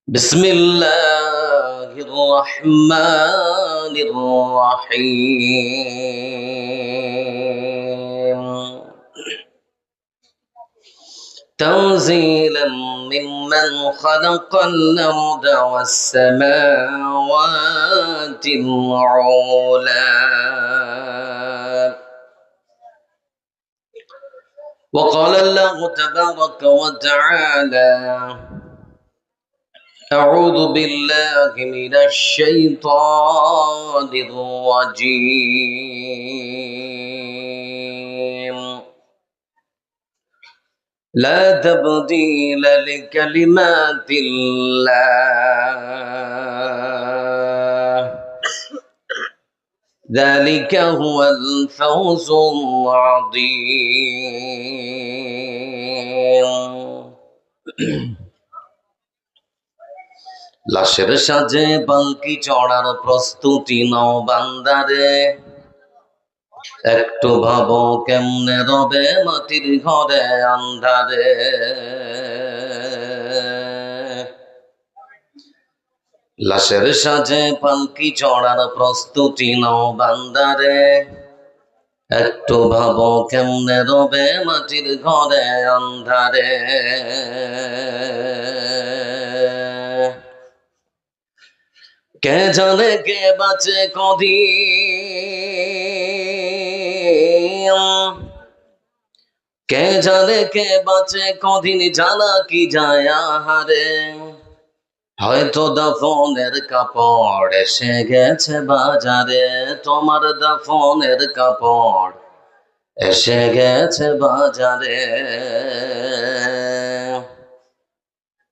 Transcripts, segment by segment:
بسم الله الرحمن الرحيم تنزيلا ممن خلق الأرض والسماوات العلى وقال الله تبارك وتعالى أعوذ بالله من الشيطان الرجيم لا تبديل لكلمات الله ذلك هو الفوز العظيم লাশের সাজে পালকি চড়ার প্রস্তুতি নাও বান্দারে একটু ভাবো কেমনে রবে মাটির ঘরে আন্ধারে লাশের সাজে পালকি চড়ার প্রস্তুতি নাও বান্দারে একটু ভাবো কেমনে রবে মাটির ঘরে আন্ধারে কে জানে কে বাঁচে কদিন কে জানে কে বাঁচে কদিন জানা কি যায় আহারে হয়তো দাফনের কাপড় এসে গেছে বাজারে তোমার দাফনের কাপড় এসে গেছে বাজারে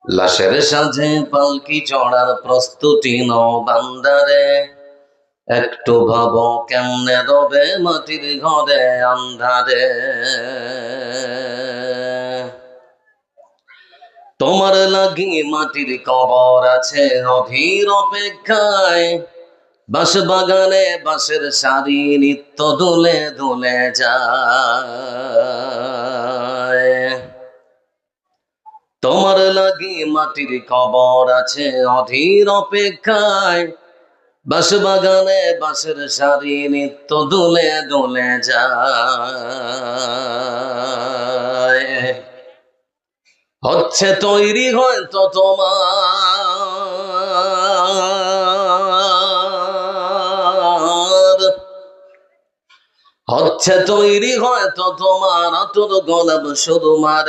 লাশের সাজে পালকি চড়ার প্রস্তুতি নাও বান্দারে একটু ভাবো কেমনে রবে মাটির ঘরে আন্ধারে তোমার লাগি মাটির কবর আছে অধীর অপেক্ষায় বাঁশ বাগানে বাঁশের সারি নিত্য দুলে দুলে যায় তোমার লাগি মাটির কবর আছে অধীর অপেক্ষায় বাঁশ বাগানে বাঁশের সারি নিত্য দুলে দুলে যায় হচ্ছে তৈরি হয়তো তোমার হচ্ছে তৈরি হয়তো তোমার অতুল গোলাপ শুধু মার